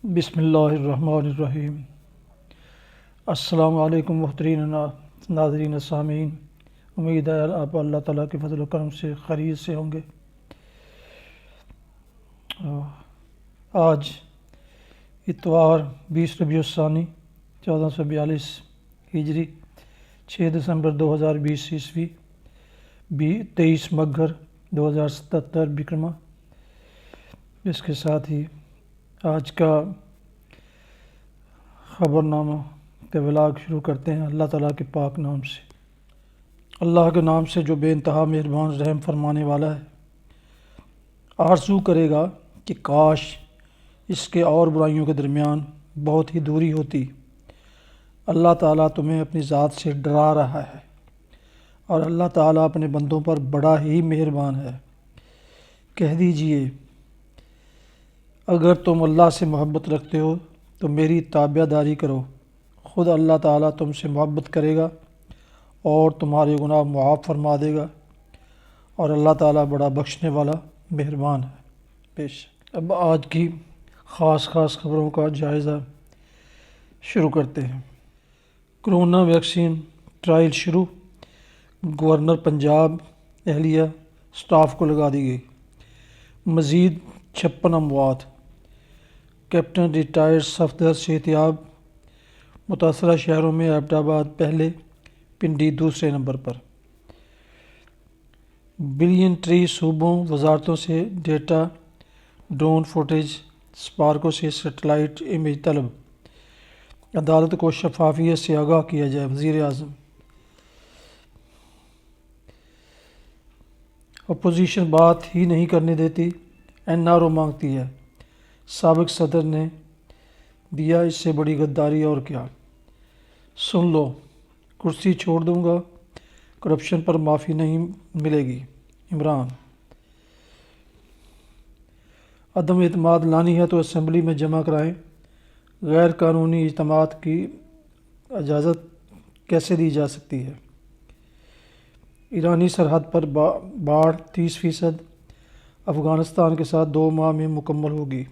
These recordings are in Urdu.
بسم اللہ الرحمن الرحیم۔ السلام علیکم محترین ناظرین سامعین، امید ہے آپ اللہ تعالیٰ کے فضل و کرم سے خیریت سے ہوں گے۔ آج اتوار 20 ربیع الثانی 1442 ہجری، 6 دسمبر 2020 عیسوی، 23 مگہر 2077 بکرما۔ اس کے ساتھ ہی آج کا خبر نامہ کا ولاگ شروع کرتے ہیں اللہ تعالیٰ کے پاک نام سے۔ اللہ کے نام سے جو بے انتہا مہربان رحم فرمانے والا ہے۔ آرزو کرے گا کہ کاش اس کے اور برائیوں کے درمیان بہت ہی دوری ہوتی۔ اللہ تعالیٰ تمہیں اپنی ذات سے ڈرا رہا ہے، اور اللہ تعالیٰ اپنے بندوں پر بڑا ہی مہربان ہے۔ کہہ دیجئے، اگر تم اللہ سے محبت رکھتے ہو تو میری تابع داری کرو، خود اللہ تعالیٰ تم سے محبت کرے گا اور تمہارے گناہ معاف فرما دے گا، اور اللہ تعالیٰ بڑا بخشنے والا مہربان ہے۔ بے شک۔ اب آج کی خاص خبروں کا جائزہ شروع کرتے ہیں۔ کرونا ویکسین ٹرائل شروع، گورنر پنجاب اہلیہ سٹاف کو لگا دی گئی۔ مزید 56 اموات، کیپٹن ریٹائرڈ صفدر صحتیاب۔ متاثرہ شہروں میں ایبٹ آباد پہلے، پنڈی دوسرے نمبر پر۔ بلین ٹری صوبوں وزارتوں سے ڈیٹا، ڈرون فوٹیج، سپارکو سے سیٹلائٹ امیج طلب۔ عدالت کو شفافیت سے آگاہ کیا جائے، وزیر اعظم۔ اپوزیشن بات ہی نہیں کرنے دیتی، این آر او مانگتی ہے، سابق صدر نے دیا اس سے بڑی غداری اور کیا۔ سن لو، کرسی چھوڑ دوں گا، کرپشن پر معافی نہیں ملے گی، عمران۔ عدم اعتماد لانی ہے تو اسمبلی میں جمع کرائیں، غیر قانونی اجتماعات کی اجازت کیسے دی جا سکتی ہے۔ ایرانی سرحد پر باڑ 30%، افغانستان کے ساتھ 2 ماہ میں مکمل ہوگی،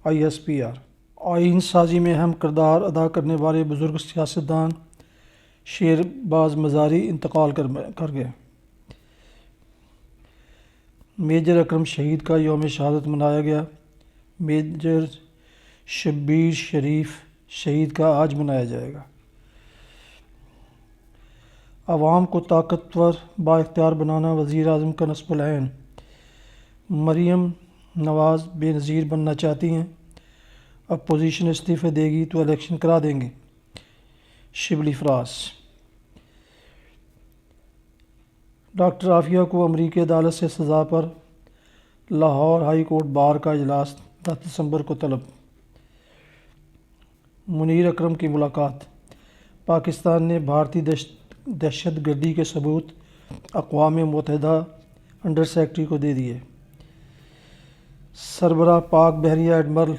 ISPR۔ آئین سازی میں اہم کردار ادا کرنے والے بزرگ سیاستدان شہباز مزاری انتقال کر گئے۔ میجر اکرم شہید کا یوم شہادت منایا گیا۔ میجر شبیر شریف شہید کا آج منایا جائے گا۔ عوام کو طاقتور با اختیار بنانا وزیر اعظم کا نصب العین۔ مریم نواز بے نظیر بننا چاہتی ہیں، اپوزیشن استعفے دے گی تو الیکشن کرا دیں گے، شبلی فراس۔ ڈاکٹر عافیہ کو امریکی عدالت سے سزا پر لاہور ہائی کورٹ بار کا اجلاس 10 دسمبر کو طلب۔ منیر اکرم کی ملاقات۔ پاکستان نے بھارتی دہشت گردی کے ثبوت اقوام متحدہ انڈر سیکرٹری کو دے دیے۔ سربراہ پاک بحریہ ایڈمرل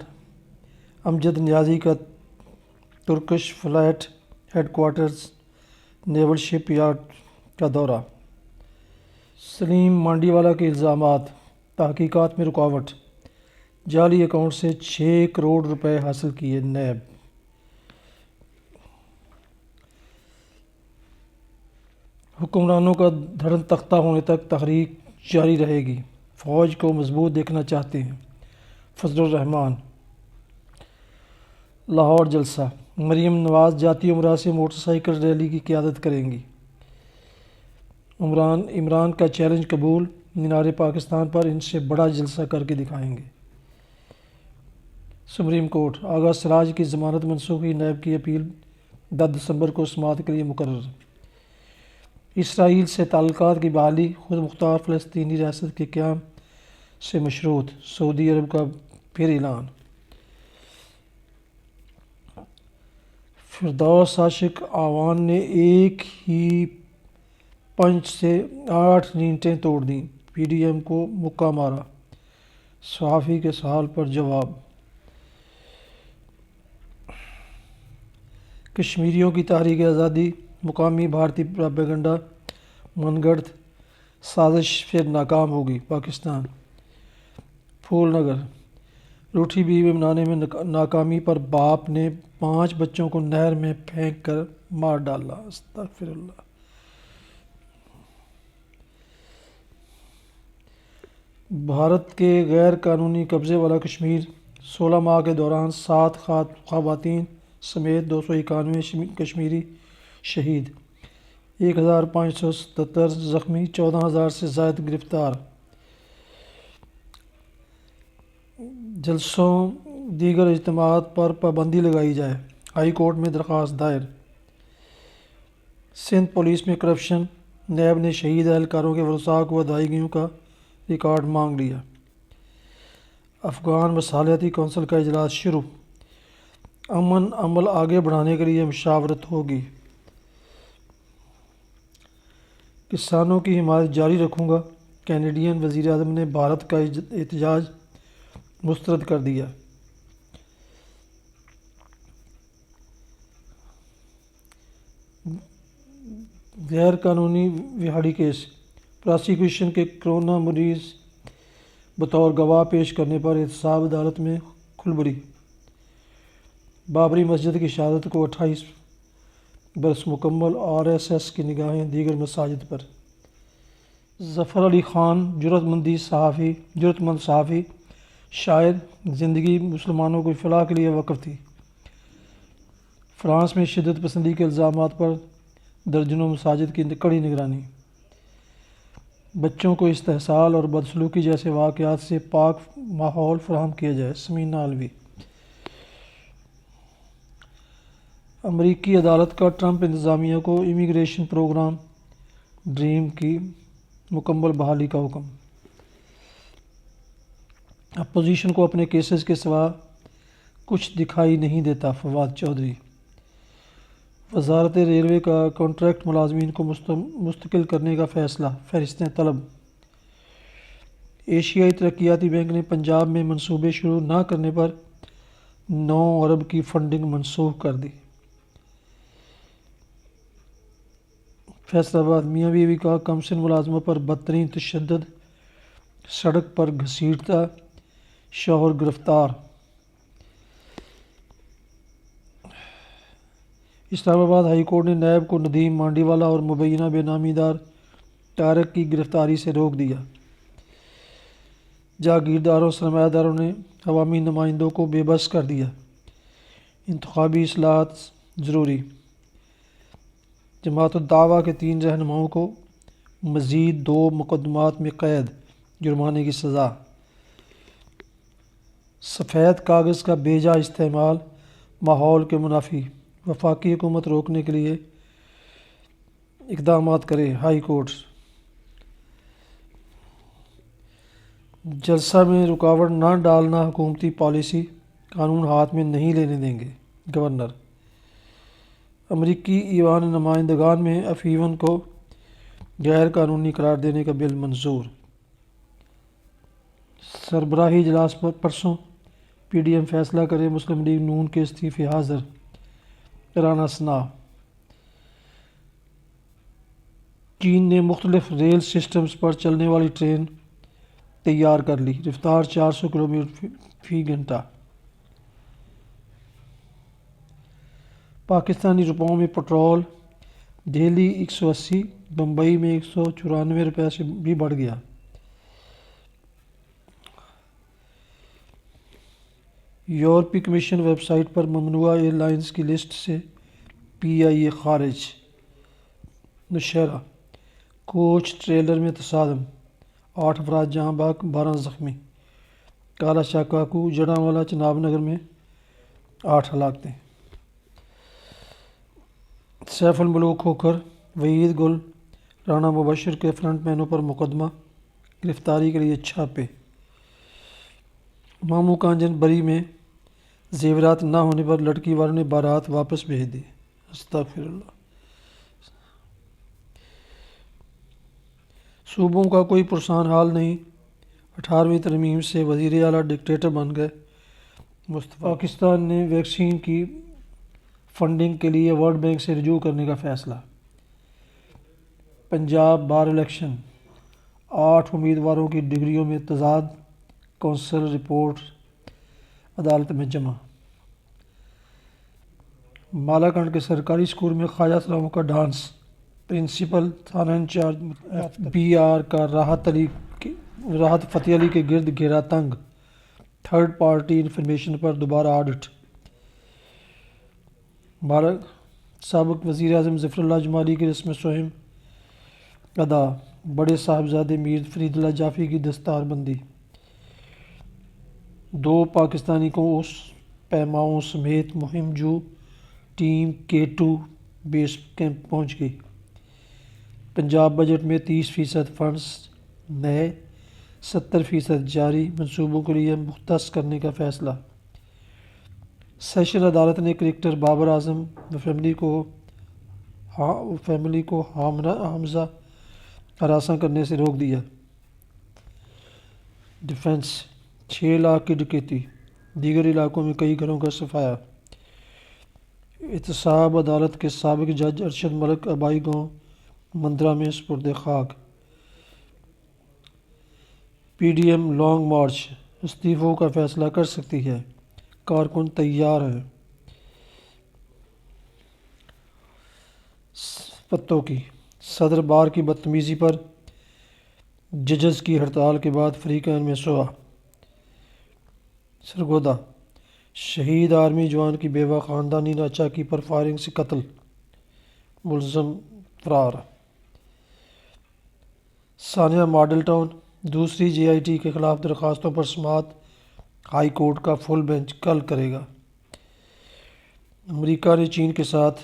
امجد نیازی کا ترکش فلیٹ ہیڈ کوارٹرز نیول شپ یارڈ کا دورہ۔ سلیم مانڈیوالا کے الزامات، تحقیقات میں رکاوٹ، جعلی اکاؤنٹ سے 6 کروڑ روپے حاصل کیے، نیب۔ حکمرانوں کا دھڑن تختہ ہونے تک تحریک جاری رہے گی، فوج کو مضبوط دیکھنا چاہتے ہیں، فضل الرحمان۔ لاہور جلسہ، مریم نواز جاتی امراء سے موٹر سائیکل ریلی کی قیادت کریں گی۔ عمران کا چیلنج قبول، مینار پاکستان پر ان سے بڑا جلسہ کر کے دکھائیں گے۔ سپریم کورٹ، آغا سراج کی ضمانت منسوخی، نیب کی اپیل 10 دسمبر کو سماعت کے لیے مقرر۔ اسرائیل سے تعلقات کی بحالی، خود مختار فلسطینی ریاست کے قیام سے مشروط، سعودی عرب کا پھر اعلان۔ فردوس عاشق اعوان نے ایک ہی پنچ سے 8 نیندیں توڑ دیں، PDM کو مکہ مارا، صحافی کے سوال پر جواب۔ کشمیریوں کی تحریک آزادی، مقامی بھارتی پروپیگنڈا من گھڑت سازش پھر ناکام ہوگی، پاکستان۔ پھول نگر، روٹھی بیوی بنانے میں ناکامی پر باپ نے 5 بچوں کو نہر میں پھینک کر مار ڈالا۔ استغفر اللہ۔ بھارت کے غیر قانونی قبضے والا کشمیر، 16 ماہ کے دوران 7 خواتین سمیت 291 کشمیری شہید، 1577 زخمی، 14,000 سے زائد گرفتار۔ جلسوں دیگر اجتماعات پر پابندی لگائی جائے، ہائی کورٹ میں درخواست دائر۔ سندھ پولیس میں کرپشن، نیب نے شہید اہلکاروں کے ورثاء کو ادائیگیوں کا ریکارڈ مانگ لیا۔ افغان مصالحتی کونسل کا اجلاس شروع، امن عمل آگے بڑھانے کے لیے مشاورت ہوگی۔ کسانوں کی حمایت جاری رکھوں گا، کینیڈین وزیر اعظم نے بھارت کا احتجاج مسترد کر دیا۔ غیر قانونی وہاڑی کیس، پراسیکیوشن کے کرونا مریض بطور گواہ پیش کرنے پر احتساب عدالت میں کھلبلی۔ بابری مسجد کی شہادت کو 28 برس مکمل، RSS کی نگاہیں دیگر مساجد پر۔ ظفر علی خان جرأت مند صحافی، شاعر، زندگی مسلمانوں کی فلاح کے لیے وقف تھی۔ فرانس میں شدت پسندی کے الزامات پر درجنوں مساجد کی کڑی نگرانی۔ بچوں کو استحصال اور بدسلوکی جیسے واقعات سے پاک ماحول فراہم کیا جائے، سمینا علوی۔ امریکی عدالت کا ٹرمپ انتظامیہ کو امیگریشن پروگرام ڈریم کی مکمل بحالی کا حکم۔ اپوزیشن کو اپنے کیسز کے سوا کچھ دکھائی نہیں دیتا، فواد چودھری۔ وزارت ریلوے کا کانٹریکٹ ملازمین کو مستقل کرنے کا فیصلہ، فہرستیں طلب۔ ایشیائی ترقیاتی بینک نے پنجاب میں منصوبے شروع نہ کرنے پر 9 ارب کی فنڈنگ منسوخ کر دی۔ فیصل آباد، میاں بیوی کا کمسن ملازمہ پر بدترین تشدد، سڑک پر گھسیٹتا شوہر گرفتار۔ اسلام آباد ہائی کورٹ نے نیب کو ندیم مانڈی والا اور مبینہ بے نامی دار طارق کی گرفتاری سے روک دیا۔ جاگیرداروں سرمایہ داروں نے عوامی نمائندوں کو بے بس کر دیا۔ انتخابی اصلاحات ضروری۔ جماعت الدعوہ کے 3 رہنماؤں کو مزید 2 مقدمات میں قید، جرمانے کی سزا۔ سفید کاغذ کا بے جا استعمال ماحول کے منافی، وفاقی حکومت روکنے کے لیے اقدامات کرے، ہائی کورٹ۔ جلسہ میں رکاوٹ نہ ڈالنا حکومتی پالیسی، قانون ہاتھ میں نہیں لینے دیں گے، گورنر۔ امریکی ایوان نمائندگان میں افیون کو غیر قانونی قرار دینے کا بل منظور۔ سربراہی اجلاس پر پرسوں PDM فیصلہ کرے، مسلم لیگ نون کے استعفے حاضر، رانا ثنا۔ چین نے مختلف ریل سسٹمز پر چلنے والی ٹرین تیار کر لی، رفتار 400 کلومیٹر فی گھنٹہ۔ پاکستانی روپوں میں پٹرول دہلی 180، بمبئی میں 194 روپے سے بھی بڑھ گیا۔ یورپی کمیشن ویب سائٹ پر ممنوعہ ایئر لائنز کی لسٹ سے PIA خارج۔ نوشہرہ، کوچ ٹریلر میں تصادم، 8 افراد جاں بحق، 12 زخمی۔ کالا شاہ کاکو، جڑانوالا، چناب نگر میں 8 ہلاکتیں۔ سیف الملوک کھوکھر، وحید گل، رانا مبشر کے فرنٹ مینوں پر مقدمہ، گرفتاری کے لیے چھاپے۔ مامو کانجن بری میں زیورات نہ ہونے پر لڑکی والوں نے بارات واپس بھیج دی، استغفر اللہ۔ صوبوں کا کوئی پرسان حال نہیں، 18ویں ترمیم سے وزیر اعلیٰ ڈکٹیٹر بن گئے، مصطفیٰ۔ پاکستان نے ویکسین کی فنڈنگ کے لیے ورلڈ بینک سے رجوع کرنے کا فیصلہ۔ پنجاب بار الیکشن، 8 امیدواروں کی ڈگریوں میں تضاد، کونسل رپورٹ عدالت میں جمع۔ مالاکنڈ کے سرکاری اسکول میں خواجہ سلاموں کا ڈانس، پرنسپل تھانہ انچارج ایف بی آر کا راحت فتح علی کے گرد گھیرا تنگ، تھرڈ پارٹی انفارمیشن پر دوبارہ آڈٹ۔ سابق وزیر اعظم ظفر اللہ جمالی کی رسم سہم ادا، بڑے صاحبزادے میر فرید اللہ جعفری کی دستار بندی۔ 2 پاکستانی کوس پیماؤں سمیت مہم جو ٹیم K2 بیس کیمپ پہنچ گئی۔ پنجاب بجٹ میں 30% فنڈز نئے، 70% جاری منصوبوں کے لیے مختص کرنے کا فیصلہ۔ سیشن عدالت نے کرکٹر بابر اعظم و فیملی کو حمزہ ہراساں کرنے سے روک دیا۔ ڈیفنس 6 لاکھ کی ڈکیتی، دیگر علاقوں میں کئی گھروں کا صفایا۔ احتساب عدالت کے سابق جج ارشد ملک آبائی گاؤں مندرہ میں سپرد خاک۔ P D M long march, استعفوں کا فیصلہ کر سکتی ہے، کارکن تیار ہیں۔ پتوں کی صدر بار کی بدتمیزی پر ججز کی ہڑتال کے بعد فریقین میں صلح۔ سرگودا شہید آرمی جوان کی بیوہ خاندانی ناچاکی پر فائرنگ سے قتل، ملزم فرار۔ ثانیہ ماڈل ٹاؤن دوسری JIT کے خلاف درخواستوں پر سماعت ہائی کورٹ کا فل بینچ کل کرے گا۔ امریکہ نے چین کے ساتھ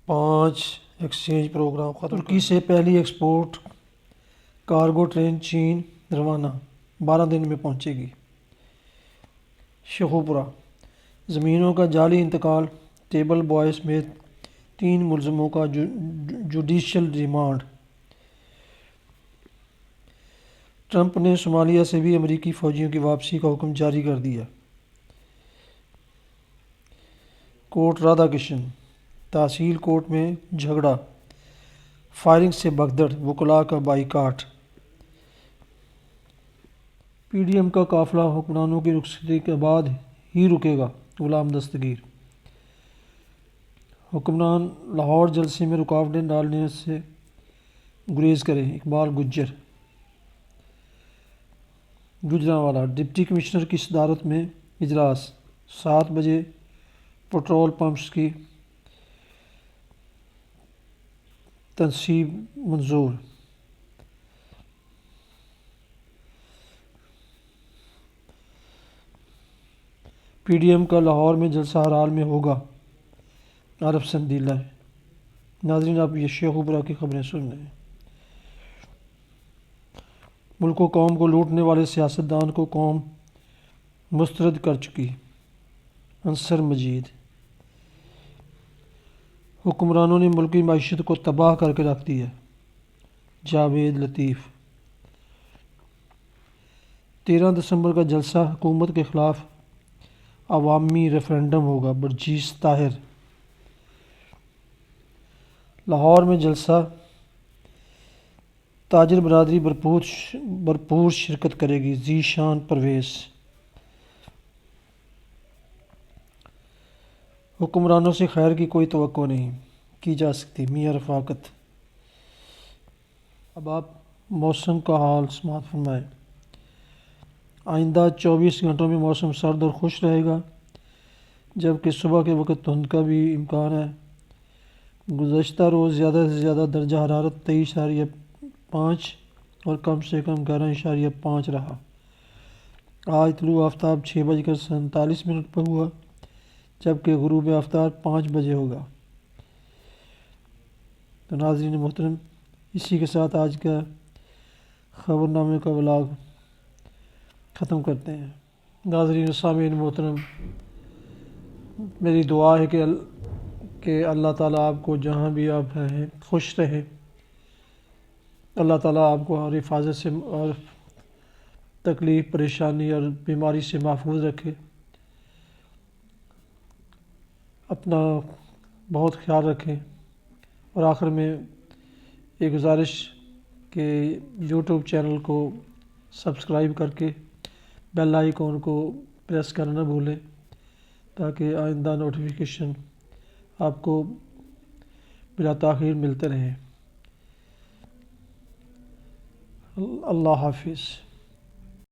5 ایکسچینج پروگرام ختم۔ ترکی سے پہلی ایکسپورٹ کارگو ٹرین چین روانہ، 12 دن میں پہنچے گی۔ شیخوپورہ زمینوں کا جعلی انتقال، ٹیبل بوائے سمیت 3 ملزموں کا جوڈیشل ریمانڈ۔ ٹرمپ نے صومالیہ سے بھی امریکی فوجیوں کی واپسی کا حکم جاری کر دیا۔ کوٹ رادھا کرشن تحصیل کورٹ میں جھگڑا، فائرنگ سے بھگدڑ، وکلاء کا بائیکاٹ۔ پی ڈی ایم کا قافلہ حکمرانوں کی رخصتی کے بعد ہی رکے گا، غلام دستگیر۔ حکمران لاہور جلسے میں رکاوٹیں ڈالنے سے گریز کریں، اقبال گجر۔ گوجرانوالہ ڈپٹی کمشنر کی صدارت میں اجلاس، 7 بجے پٹرول پمپس کی تنصیب منظور۔ پی ڈی ایم کا لاہور میں جلسہ ہر حال میں ہوگا، عارف سندیلہ۔ ناظرین آپ یہ شیخوپورہ کی خبریں سن رہے ہیں۔ ملک و قوم کو لوٹنے والے سیاستدان کو قوم مسترد کر چکی، انصر مجید۔ حکمرانوں نے ملکی معیشت کو تباہ کر کے رکھ دیا، جاوید لطیف۔ 13 دسمبر کا جلسہ حکومت کے خلاف عوامی ریفرنڈم ہوگا، برجیس طاہر۔ لاہور میں جلسہ، تاجر برادری بھرپور شرکت کرے گی، ذی شان پرویز۔ حکمرانوں سے خیر کی کوئی توقع نہیں کی جا سکتی، میاں رفاقت۔ اب آپ موسم کا حال سماعت فرمائیں۔ آئندہ 24 گھنٹوں میں موسم سرد اور خشک رہے گا، جبکہ صبح کے وقت دھند کا بھی امکان ہے۔ گزشتہ روز زیادہ سے زیادہ درجہ حرارت 23.5 اور کم سے کم 11.5 رہا۔ آج طلوع آفتاب 6:47 پر ہوا، جبکہ غروب آفتاب 5 بجے ہوگا۔ تو ناظرین محترم، اسی کے ساتھ آج کا خبر نامے کا ولاگ ختم کرتے ہیں۔ ناظرین سامعین محترم، میری دعا ہے کہ اللہ تعالیٰ آپ کو جہاں بھی آپ ہیں خوش رہیں، اللہ تعالیٰ آپ کو ہر حفاظت سے اور تکلیف، پریشانی اور بیماری سے محفوظ رکھے۔ اپنا بہت خیال رکھیں، اور آخر میں ایک گزارش کہ یوٹیوب چینل کو سبسکرائب کر کے بیل آئیکن کو پریس کرنا نہ بھولیں تاکہ آئندہ نوٹیفیکیشن آپ کو بلا تاخیر ملتے رہیں۔ اللہ حافظ۔